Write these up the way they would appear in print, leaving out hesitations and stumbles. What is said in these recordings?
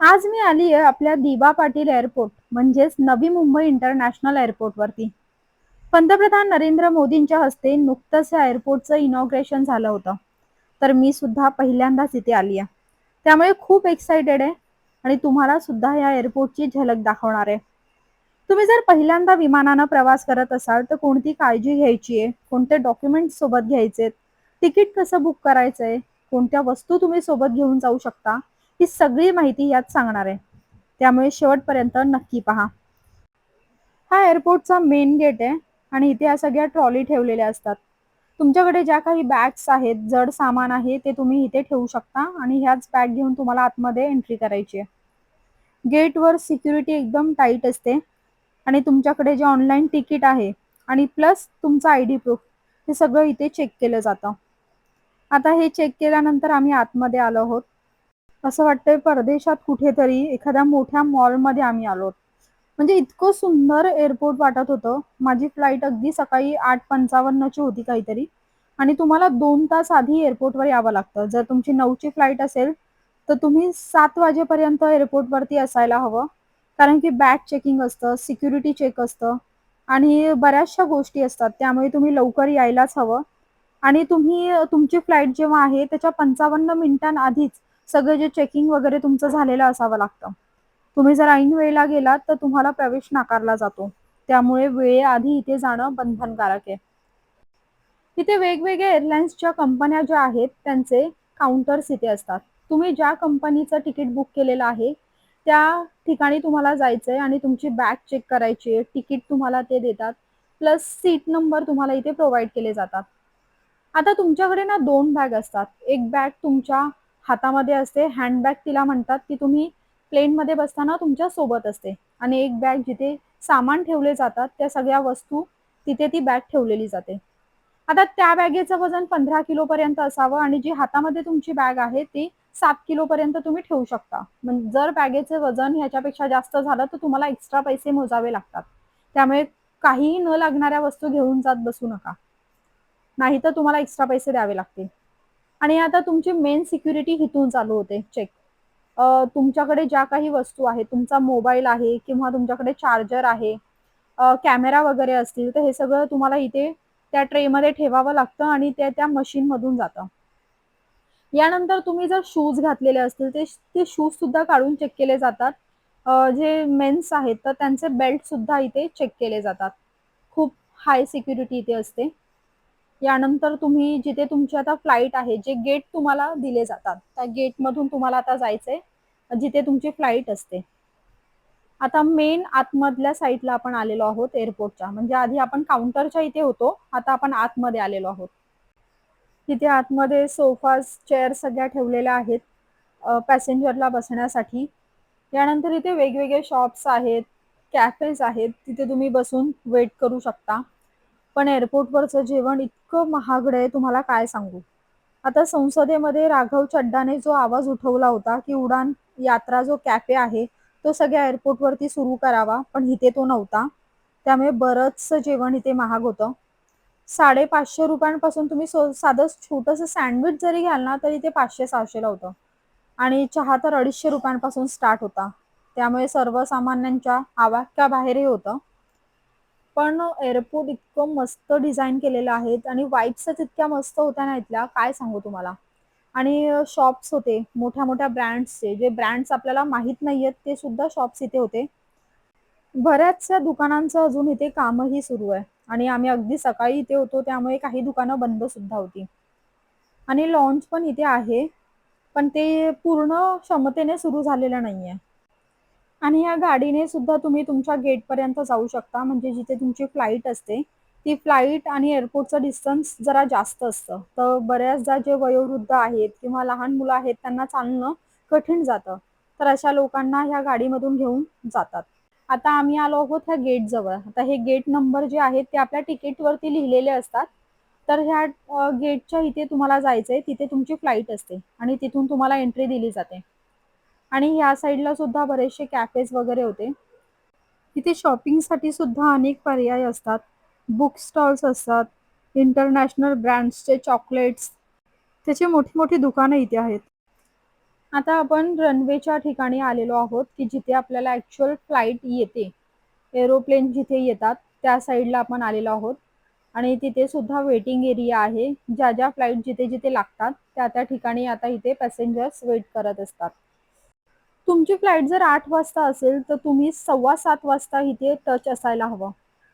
आज मी आली आहे आपल्या दिबा पाटील एअरपोर्ट म्हणजेच नवी मुंबई इंटरनॅशनल एअरपोर्टवरती. पंतप्रधान नरेंद्र मोदींच्या हस्ते नुकतंच या एअरपोर्टचं इनॉग्रेशन झालं होतं. तर मी सुद्धा पहिल्यांदाच इथे आली आहे. त्यामुळे खूप एक्साइटेड आहे आणि तुम्हाला सुद्धा या एअरपोर्टची झलक दाखवणार आहे. तुम्ही जर पहिल्यांदा विमानानं प्रवास करत असाल तर कोणती काळजी घ्यायची आहे, कोणते डॉक्युमेंट्स सोबत घ्यायचेत, तिकीट कसं बुक करायचंय, कोणत्या वस्तू तुम्ही सोबत घेऊन जाऊ शकता, ही सगळी माहिती यात सांगणार आहे. त्यामुळे शेवटपर्यंत नक्की पहा. हा एअरपोर्टचा मेन गेट आहे आणि इथे या सगळ्या ट्रॉली ठेवलेल्या असतात. तुमच्याकडे ज्या काही बॅग्स आहेत, जड सामान आहे ते तुम्ही इथे ठेवू शकता आणि ह्याच बॅग घेऊन तुम्हाला आतमध्ये एंट्री करायची आहे. गेटवर सिक्युरिटी एकदम टाईट असते आणि तुमच्याकडे जे ऑनलाईन तिकीट आहे आणि प्लस तुमचा आयडी प्रूफ हे सगळं इथे चेक केलं जातं. आता हे चेक केल्यानंतर आम्ही आतमध्ये आलो आहोत. असं वाटतंय परदेशात कुठेतरी एखाद्या मोठ्या मॉलमध्ये आम्ही आलो. म्हणजे इतकं सुंदर एअरपोर्ट वाटत होतं. माझी फ्लाइट अगदी सकाळी 8:55 ची होती काहीतरी आणि तुम्हाला 2 तास आधी एअरपोर्टवर यावं लागतं. जर तुमची 9ची फ्लाइट असेल, तर तुम्ही 7 वाजेपर्यंत एअरपोर्टवरती असायला हवं. कारण की बॅग चेकिंग असतं, सिक्युरिटी चेक असतं आणि बऱ्याचशा गोष्टी असतात. त्यामुळे तुम्ही लवकर यायलाच हवं आणि तुम्ही तुमची फ्लाइट जेव्हा आहे त्याच्या 55 मिनिटांआधीच सगळं जे चेकिंग वगैरे तुमचं झालेलं असावं लागतं. तुम्ही जर ऐन वेळेला गेलात तर तुम्हाला प्रवेश नाकारला जातो. त्यामुळे वेळेआधी इथे जाणं बंधनकारक आहे. इथे वेगवेगळ्या एअरलाइन्सच्या कंपन्या ज्या आहेत त्यांचे काउंटर्स इथे असतात. तुम्ही ज्या कंपनीचं तिकीट बुक केलेलं आहे त्या ठिकाणी तुम्हाला जायचंय आणि तुमची बॅग चेक करायची आहे. तिकीट तुम्हाला ते देतात. प्लस सीट नंबर तुम्हाला इथे प्रोव्हाईड केले जातात. आता तुमच्याकडे ना 2 बॅग असतात. एक बॅग तुमच्या हातामध्ये असते, हँडबॅग तिला म्हणतात, ती तुम्ही प्लेनमध्ये बसताना तुमच्या सोबत असते आणि एक बॅग जिथे सामान ठेवले जातात, त्या सगळ्या वस्तू तिथे ती बॅग ठेवलेली जाते. आता त्या बॅगेचं वजन 15 किलोपर्यंत असावं आणि जी हातामध्ये तुमची बॅग आहे ती 7 किलोपर्यंत तुम्ही ठेवू शकता. जर बॅगेचं वजन ह्याच्यापेक्षा जास्त झालं तर तुम्हाला एक्स्ट्रा पैसे मोजावे लागतात. त्यामुळे काहीही न लागणाऱ्या वस्तू घेऊन जात बसू नका. नाहीतर तुम्हाला एक्स्ट्रा पैसे द्यावे लागतील. आणि आता तुमची मेन सिक्युरिटी इथून चालू होते चेक. तुमच्याकडे ज्या काही वस्तू आहेत, तुमचा मोबाईल आहे किंवा तुमच्याकडे चार्जर आहे, कॅमेरा वगैरे असतील, तर हे सगळं तुम्हाला इथे त्या ट्रेमध्ये ठेवावं लागतं आणि ते त्या मशीनमधून जातं. यानंतर तुम्ही जर शूज घातलेले असतील, ते ते शूज सुद्धा काढून चेक केले जातात. जे मेन्स आहेत, तर त्यांचे बेल्ट सुद्धा इथे चेक केले जातात. खूप हाय सिक्युरिटी इथे असते. यानंतर तुम्ही जिथे तुमची आता फ्लाइट आहे, जे गेट तुम्हाला दिले जातात, त्या गेटमधून तुम्हाला आता जायचंय, जिथे तुमची फ्लाइट असते. आता मेन आतमधल्या साईडला आपण आलेलो आहोत एअरपोर्टच्या. म्हणजे आधी आपण काउंटरच्या इथे होतो, आता आपण आतमध्ये आलेलो आहोत. तिथे आतमध्ये सोफाज, चेअर सगळ्या ठेवलेल्या आहेत पॅसेंजरला बसण्यासाठी. यानंतर इथे वेगवेगळे शॉप्स आहेत, कॅफेज आहेत, तिथे तुम्ही बसून वेट करू शकता. पण एअरपोर्टवरचं जेवण इतकं महागडं आहे तुम्हाला काय सांगू. आता संसदेमध्ये राघव चड्डाने जो आवाज उठवला होता की उडान यात्रा जो कॅफे आहे तो सगळ्या एअरपोर्टवरती सुरू करावा, पण इथे तो नव्हता. त्यामुळे बरंचसं जेवण इथे महाग होतं. 550 रुपयांपासून तुम्ही साधं छोटंसं सँडविच जरी घ्याल ना तरी ते 500-600 ला होतं आणि चहा तर 250 रुपयांपासून स्टार्ट होता. त्यामुळे सर्वसामान्यांच्या आवाक्याबाहेरही होतं. पण एअरपोर्ट इतकं मस्त डिझाइन केलेलं आहे आणि वाइब्सच इतक्या मस्त होत्या ना इथल्या, काय सांगू तुम्हाला. आणि शॉप्स होते, मोठ्या-मोठ्या ब्रँड्सचे, जे ब्रँड्स आपल्याला माहीत नाहीयेत ते सुद्धा शॉप्स इथे होते. बऱ्याचशा दुकानांचं अजून इथे कामही सुरू आहे आणि आम्ही अगदी सकाळी इथे होतो त्यामुळे काही दुकानं बंद सुद्धा होती. आणि लॉन्च पण इथे आहे, पण ते पूर्ण क्षमतेने सुरू झालेलं नाहीये. आणि या गाडीने सुद्धा तुम्ही तुमच्या गेटपर्यंत जाऊ शकता. म्हणजे जिथे तुमची फ्लाइट असते, ती फ्लाइट आणि एअरपोर्टचं डिस्टन्स जरा जास्त असतं. तर बऱ्याचदा जे वयोवृद्ध आहेत किंवा लहान मुलं आहेत त्यांना चालणं कठीण जातं. तर अशा लोकांना ह्या गाडीमधून घेऊन जातात. आता आम्ही आलो आहोत ह्या गेटजवळ. आता हे गेट नंबर जे आहेत ते आपल्या तिकीटवरती लिहिलेले असतात. तर ह्या गेटच्या इथे तुम्हाला जायचंय, तिथे तुमची फ्लाइट असते आणि तिथून तुम्हाला एंट्री दिली जाते. आणि ह्या साईडला सुद्धा बरेचसे कॅफेज वगैरे होते. तिथे शॉपिंगसाठी सुद्धा अनेक पर्याय असतात. बुक स्टॉल्स असतात, इंटरनॅशनल ब्रँड्सचे चॉकलेट्स, त्याची मोठी-मोठी दुकानं इथे आहेत. आता आपण रनवेच्या ठिकाणी आलेलो आहोत, की जिथे आपल्याला ॲक्चुअल फ्लाइट येते. एरोप्लेन जिथे येतात त्या साईडला आपण आलेलो आहोत आणि तिथे सुद्धा वेटिंग एरिया आहे. ज्या फ्लाइट जिथे-जिथे लागतात त्या ठिकाणी आता इथे पॅसेंजर्स वेट करत असतात. तुमची फ्लाइट जर 8 वाजता असेल, तर तुम्ही 6:15 वाजता इथे टच असायला हवं.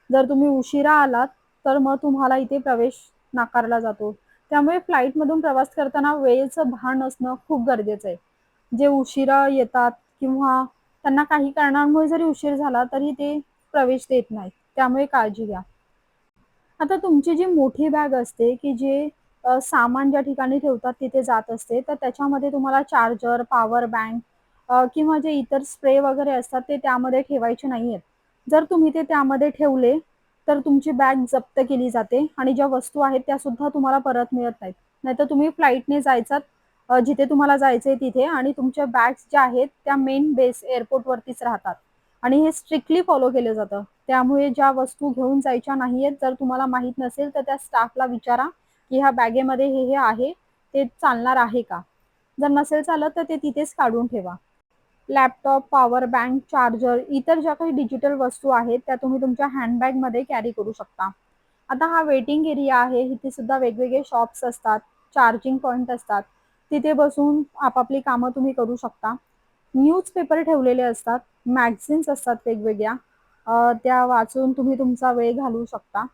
जर तुम्ही उशिरा आलात, तर मग तुम्हाला इथे प्रवेश नाकारला जातो. त्यामुळे फ्लाइटमधून प्रवास करताना वेळेचं भान असणं खूप गरजेचं आहे. जे उशिरा येतात किंवा त्यांना काही कारणांमुळे जरी उशीर झाला, तरी ते प्रवेश देत नाहीत. त्यामुळे काळजी घ्या. आता तुमची जी मोठी बॅग असते, की जे सामान ज्या ठिकाणी ठेवतात तिथे जात असते, तर त्याच्यामध्ये तुम्हाला चार्जर, पॉवर बँक किंवा जे इतर स्प्रे वगैरे असतात ते त्यामध्ये ठेवायचे नाहीयेत. जर तुम्ही ते त्यामध्ये ठेवले, तर तुमची बॅग जप्त केली जाते आणि ज्या वस्तू आहेत त्यासुद्धा तुम्हाला परत मिळत नाहीत. नाहीतर तुम्ही फ्लाइटने जायचात जिथे तुम्हाला जायचंय तिथे आणि तुमच्या बॅग्स ज्या आहेत त्या मेन बेस एअरपोर्टवरतीच राहतात आणि हे स्ट्रिक्टली फॉलो केलं जातं. त्यामुळे ज्या वस्तू घेऊन जायच्या नाहीयेत, जर तुम्हाला माहीत नसेल, तर त्या स्टाफला विचारा, की ह्या बॅगेमध्ये हे आहे, ते चालणार आहे का? जर नसेल चालत, तर ते तिथेच काढून ठेवा. लॅपटॉप, पॉवर बँक, चार्जर, इतर ज्या काही डिजिटल वस्तू आहेत, त्या तुम्ही तुमच्या हँडबॅगमध्ये कॅरी करू शकता. आता हा वेटिंग एरिया आहे. इथे सुद्धा वेगवेगळे शॉप्स असतात, चार्जिंग पॉइंट असतात. तिथे बसून आपापली कामं तुम्ही करू शकता. न्यूजपेपर ठेवलेले असतात, मॅगझिन्स असतात वेगवेगळ्या. त्या वाचून तुम्ही तुमचा वेळ घालवू शकता.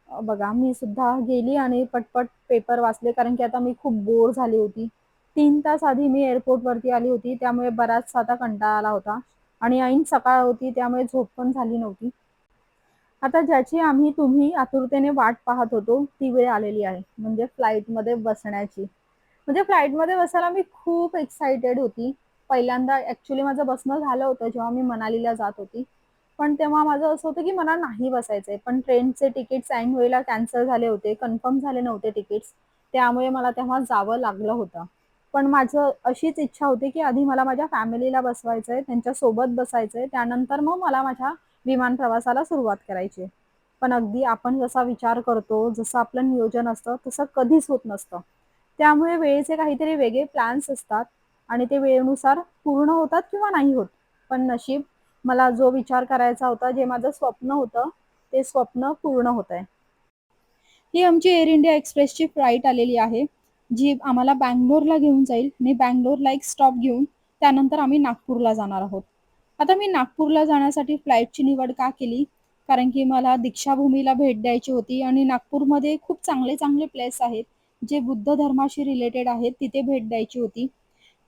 बघा मी सुद्धा गेली आणि पटपट पेपर वाचले कारण की आता मी खूप बोर झाली होती. 3 तास आधी मी एअरपोर्टवरती आली होती, त्यामुळे बराचसा आता कंटाळा आला होता आणि ऐन सकाळ होती त्यामुळे झोप पण झाली नव्हती. आता ज्याची तुम्ही आतुरतेने वाट पाहत होतो, ती वेळ आलेली आहे. म्हणजे फ्लाइटमध्ये बसण्याची. म्हणजे फ्लाइटमध्ये बसायला मी खूप एक्साइटेड होती. पहिल्यांदा ॲक्चुअली माझं बसणं झालं होतं जेव्हा मी मनालीला जात होती. पण तेव्हा माझं असं होतं, की मला नाही बसायचंय. पण ट्रेनचे तिकीट्स ऐनवेळेला कॅन्सल झाले होते, कन्फर्म झाले नव्हते तिकीट्स. त्यामुळे मला तेव्हा जावं लागलं होतं. पण माझं अशीच इच्छा होती, की आधी मला माझ्या फॅमिलीला बसवायचंय, त्यांच्यासोबत बसायचंय. त्यानंतर मग मला माझ्या विमान प्रवासाला सुरुवात करायची. पण अगदी आपण जसा विचार करतो, जसं आपलं नियोजन असतं, तसं कधीच होत नसतं. त्यामुळे वेळेचे काहीतरी वेगळे प्लॅन्स असतात आणि ते वेळेनुसार पूर्ण होतात किंवा नाही होत. पण नशीब मला जो विचार करायचा होता, जे माझं स्वप्न होतं, ते स्वप्न पूर्ण होतंय. ही आमची एअर इंडिया एक्सप्रेसची फ्लाइट आलेली आहे, जी आम्हाला बंगलोरला घेऊन जाईल आणि बंगलोरला एक स्टॉप घेऊन त्यानंतर आम्ही नागपूरला जाणार आहोत. आता मी नागपूरला जाण्यासाठी फ्लाइटची निवड का केली? कारण की मला दीक्षाभूमीला भेट द्यायची होती आणि नागपूरमध्ये खूप चांगले-चांगले प्लेस आहेत, जे बुद्ध धर्माशी रिलेटेड आहेत, तिथे भेट द्यायची होती.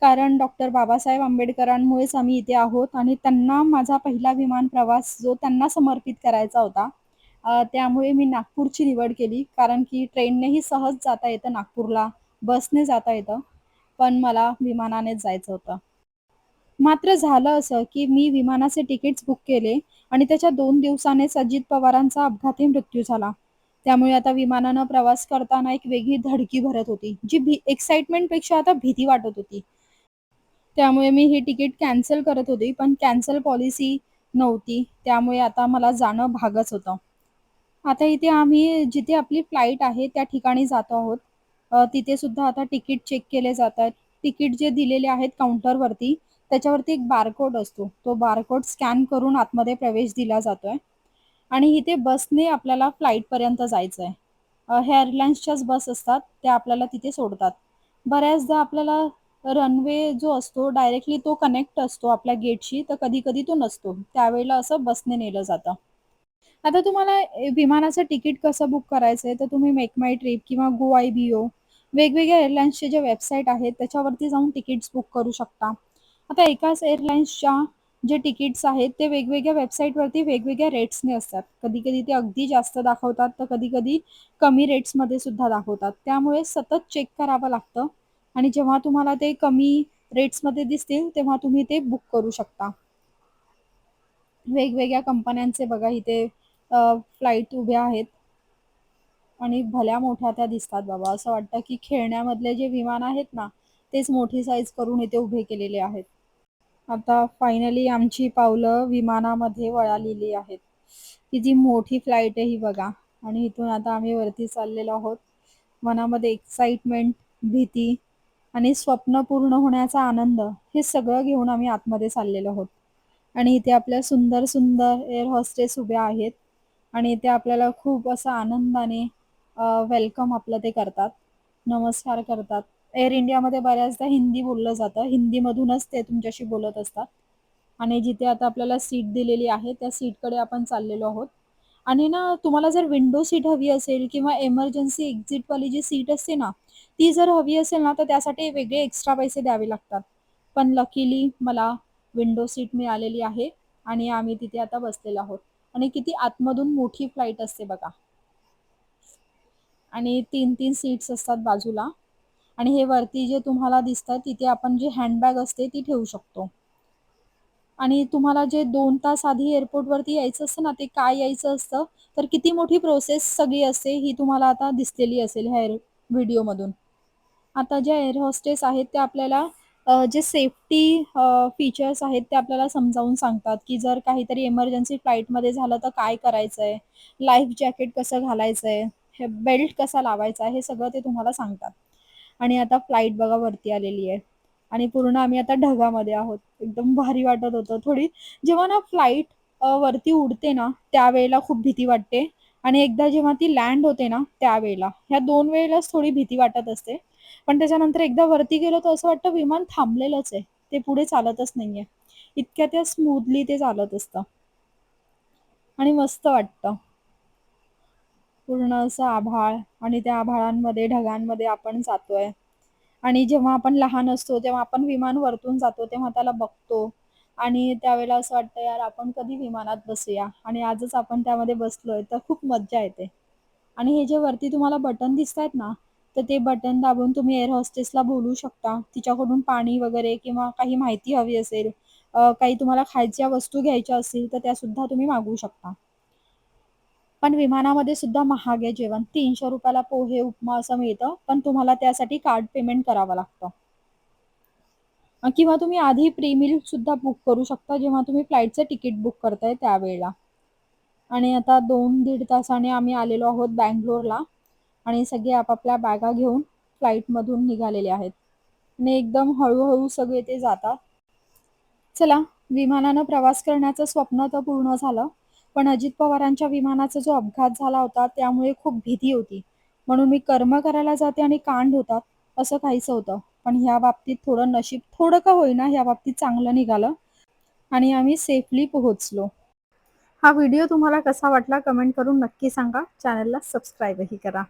कारण डॉक्टर बाबासाहेब आंबेडकरांमुळेच आम्ही इथे आहोत आणि त्यांना माझा पहिला विमान प्रवास जो त्यांना समर्पित करायचा होता. त्यामुळे मी नागपूरची निवड केली कारण की ट्रेननेही सहज जाता येतं नागपूरला, बसने जाता येतं, पण मला विमानानेच जायचं होतं. मात्र झालं असं, की मी विमानाचे तिकीट्स बुक केले आणि त्याच्या 2 दिवसानेच अजित पवारांचा अपघाती मृत्यू झाला. त्यामुळे आता विमानानं प्रवास करताना एक वेगळी धडकी भरत होती, जी एक्साइटमेंटपेक्षा आता भीती वाटत होती. त्यामुळे मी ही तिकीट कॅन्सल करत होती, पण कॅन्सल पॉलिसी नव्हती. त्यामुळे आता मला जाणं भागच होतं. आता इथे आम्ही जिथे आपली फ्लाइट आहे त्या ठिकाणी जातो आहोत. तिथे सुद्धा आता तिकीट चेक केले जातात. तिकीट जे दिलेले आहेत काउंटरवरती, त्याच्यावरती एक बारकोड असतो. तो बारकोड स्कॅन करून आतमध्ये प्रवेश दिला जातोय आणि इथे बसने आपल्याला फ्लाइटपर्यंत जायचं आहे. ह्या एअरलाईन्सच्याच बस असतात, त्या आपल्याला तिथे सोडतात. बऱ्याचदा आपल्याला रनवे जो असतो डायरेक्टली तो कनेक्ट असतो आपल्या गेटशी, तर कधी-कधी तो नसतो. त्यावेळेला असं बसने नेलं जातं. आता तुम्हाला विमानाचं तिकीट कसं बुक करायचंय, तर तुम्ही मेक माय ट्रिप किंवा गो आय बी ओ वेगवेगळ्या एअरलाईन्सचे जे वेबसाईट आहेत, त्याच्यावरती जाऊन तिकीट्स बुक करू शकता. आता एकाच एअरलाईन्सच्या जे तिकीट्स आहेत, ते वेगवेगळ्या वेबसाईटवरती वेगवेगळ्या रेट्सने असतात. कधी-कधी ते अगदी जास्त दाखवतात, तर कधी-कधी कमी रेट्समध्ये सुद्धा दाखवतात. त्यामुळे सतत चेक करावं लागतं आणि जेव्हा तुम्हाला ते कमी रेट्समध्ये दिसतील, तेव्हा तुम्ही ते बुक करू शकता. वेगवेगळ्या कंपन्यांचे बघा इथे फ्लाइट उभ्या आहेत आणि भल्या मोठ्या त्या दिसतात बाबा. असं वाटतं की खेळण्यामधले जे विमान आहेत ना, तेच मोठी साईज करून इथे उभे केलेले आहेत. आता फायनली आमची पावलं विमानामध्ये वळालेली आहेत. किती मोठी फ्लाइट आहे ही बघा आणि इथून आता आम्ही वरती चाललेलो आहोत. मनामध्ये एक्साइटमेंट, भीती आणि स्वप्न पूर्ण होण्याचा आनंद हे सगळं घेऊन आम्ही आतमध्ये चाललेलो आहोत. आणि इथे आपल्या सुंदर सुंदर एअर होस्टेस उभ्या आहेत आणि ते आपल्याला खूप असं आनंदाने वेलकम आपलं ते करतात, नमस्कार करतात. एअर इंडियामध्ये बऱ्याचदा हिंदी बोललं जातं, हिंदीमधूनच ते तुमच्याशी बोलत असतात. आणि जिथे आता आपल्याला सीट दिलेली आहे त्या सीटकडे आपण चाललेलो आहोत. आणि ना तुम्हाला जर विंडो सीट हवी असेल किंवा एमर्जन्सी एक्झिटवाली जी सीट असते ना, ती जर हवी असेल ना, तर त्यासाठी वेगळे एक्स्ट्रा पैसे द्यावे लागतात. पण लकीली मला विंडो सीट मिळालेली आहे आणि आम्ही तिथे आता बसलेलो आहोत. आणि किती आतमधून मोठी फ्लाइट असते बघा. आणि 3-3 सीट्स असतात बाजूला. आणि हे वरती जे तुम्हाला दिसतं तिथे आपण जी हँडबॅग असते ती ठेवू शकतो. आणि तुम्हाला जे 2 तास आधी एअरपोर्टवरती यायचं असतं ना, ते काय यायचं असतं, तर किती मोठी प्रोसेस सगळी असते ही तुम्हाला आता दिसलेली असेल ह्या व्हिडिओमधून. आता ज्या एअर होस्टेस आहेत त्या आपल्याला जे सेफ्टी फीचर्स आहेत ते आपल्याला समजावून सांगतात, की जर काहीतरी इमर्जन्सी फ्लाइटमध्ये झालं तर काय करायचंय, लाईफ जॅकेट कसं घालायचंय, हे बेल्ट कसा लावायचा, हे सगळं ते तुम्हाला सांगतात. आणि आता फ्लाइट बघा वरती आलेली आहे आणि पूर्ण आम्ही आता ढगामध्ये आहोत. एकदम भारी वाटत होतं. थोडी जेव्हा ना फ्लाइट वरती उडते ना, त्यावेळेला खूप भीती वाटते आणि एकदा जेव्हा ती लँड होते ना, त्यावेळेला. ह्या 2 वेळेलाच थोडी भीती वाटत असते. पण त्याच्यानंतर एकदा वरती गेलो तर असं वाटतं विमान थांबलेलंच आहे. ते पुढे चालतच नाहीये. इतक्या त्या स्मूथली ते चालत असतं आणि मस्त वाटतं. पूर्ण असं आभाळ आणि त्या आभाळांमध्ये, ढगांमध्ये आपण जातोय. आणि जेव्हा आपण लहान असतो, तेव्हा आपण विमान वरतून जातो, तेव्हा त्याला बघतो आणि त्यावेळेला असं वाटतं, यार आपण कधी विमानात बसूया आणि आजच आपण त्यामध्ये बसलोय, तर खूप मज्जा येते. आणि हे जे वरती तुम्हाला बटन दिसतायत ना, तर ते बटन दाबून तुम्ही एअर होस्टेसला बोलू शकता. तिच्याकडून पाणी वगैरे किंवा काही माहिती हवी असेल, काही तुम्हाला खायच्या वस्तू घ्यायच्या असतील, तर त्यासुद्धा तुम्ही मागवू शकता. पण विमानामध्ये सुद्धा महाग आहे जेवण. ₹300 पोहे, उपमा असं मिळतं. पण तुम्हाला त्यासाठी कार्ड पेमेंट करावं लागतं. किंवा तुम्ही आधी प्री मील सुद्धा बुक करू शकता, जेव्हा तुम्ही फ्लाइटचं तिकीट बुक करताय त्यावेळेला. आणि आता 2-1.5 तासाने आम्ही आलेलो आहोत बंगलोरला आणि सगळे आपापल्या बॅगा घेऊन फ्लाइटमधून निघालेले आहेत. आणि एकदम हळू सगळे ते जातात. चला, विमानानं प्रवास करण्याचं स्वप्न तर पूर्ण झालं. पण अजित पवारांच्या विमानाचा जो अपघात झाला होता, त्यामुळे खूप भीती होती. म्हणून मी कर्म करायला जाते आणि कांड होतात, असं काहीसं होतं. पण ह्या बाबतीत थोडं नशीब थोडं का होईना ह्या बाबतीत चांगलं निघालं आणि आम्ही सेफली पोहोचलो. हा व्हिडिओ तुम्हाला कसा वाटला कमेंट करून नक्की सांगा. चॅनलला सबस्क्राईबही करा.